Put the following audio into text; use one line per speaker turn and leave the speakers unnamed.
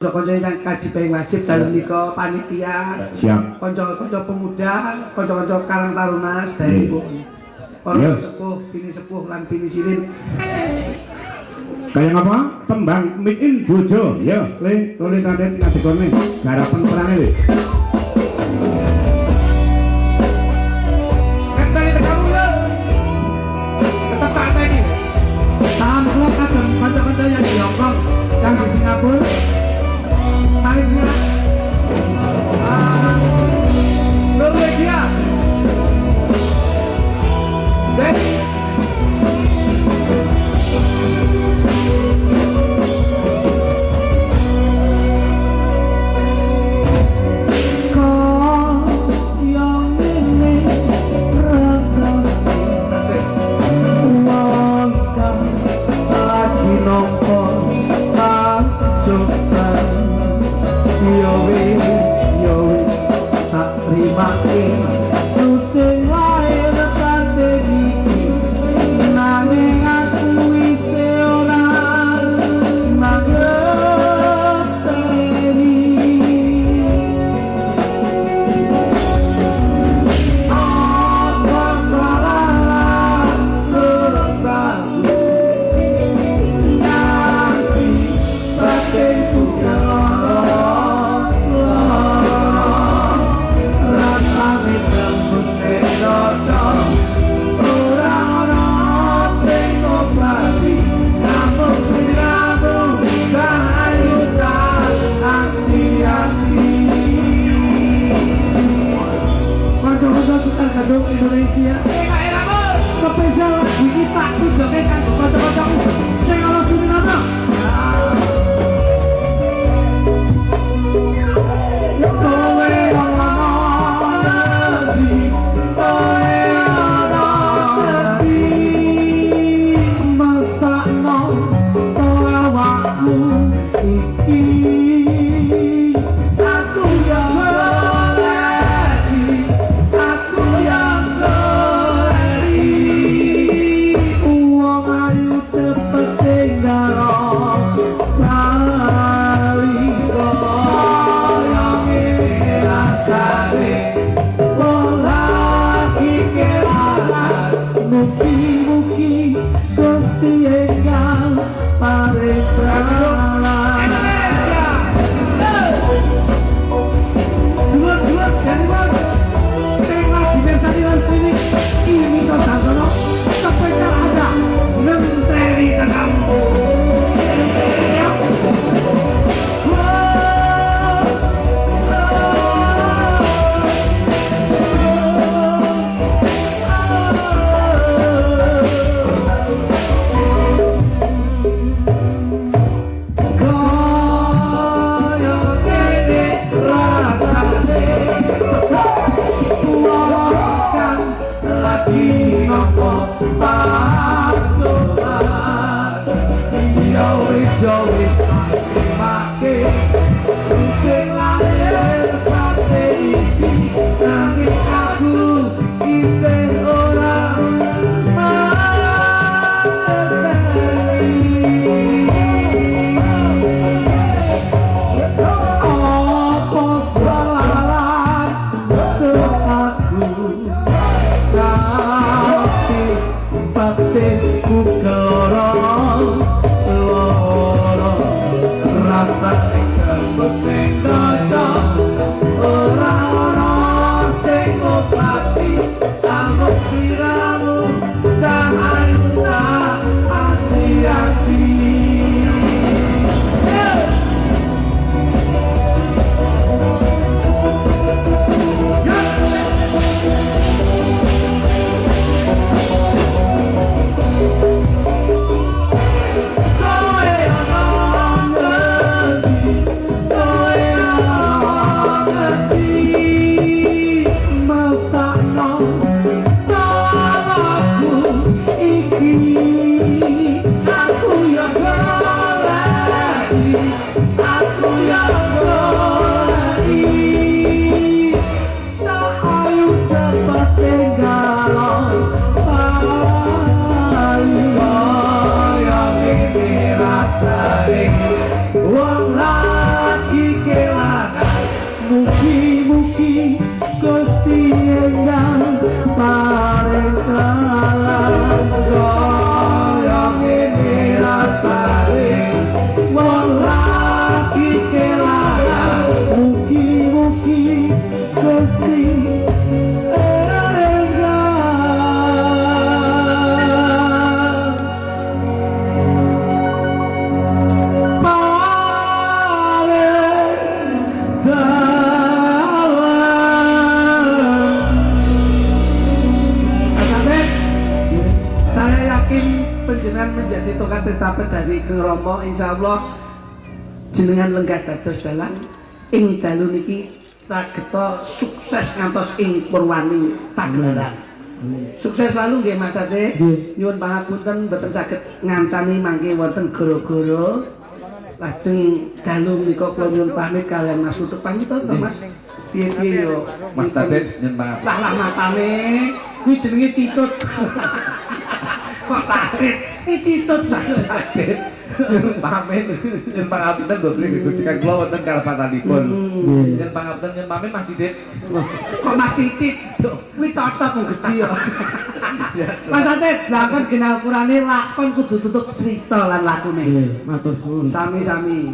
kanca-kanca ingkang kaji paing wajib dalem nika panitia.
Siap.
Kanca-kanca pemuda, kanca-kanca Karang Taruna sedherekipun. Para sepuh, bini sepuh lan bini sirin.
Kayak apa? Tembang mikin bojo, ya, le, tole tandet ngadekone garapan perange le.
Kenteni tekamu ya. Tetap tak teni. Salam kula kagem kanca-kanca yang di Hong Kong, yang di Singapura. Malaysia. Norwegia. Dan Indonesia spesial iki tak tujoke kanggo kanca-kancaku sing ana Suriname.
Oh dadi tongkat estafet dari Kang Rama insyaallah jenengan lenggah dados dalang ing dalu niki sageta sukses ngantos ing purwaning pagelaran. Sukses selalu nggih Mas Ade. Nyuwun pangapunten mboten saged ngancani mangke wonten goro-goro. Lajeng dalu menika kula nyuwun pamit kalian Mas Tutut pamit to Mas. Piye-piye yo
Mas Ade nyuwun pangapunten.
lah matane kuwi jenenge titut. Kok takrit? Titut Ade.
Pamit nyuwun pangapunten Gusti Gustikan kula wonten kalepatanipun. Nyuwun pangapunten nyuwun pamit Mas Didit.
Kok Mas Titit? Kuwi totot wong gedhi ya. Mas Ade, lakon ginapurane lakon kudu tutup cerita lan lakune.
Matur suwun.
Sami-sami.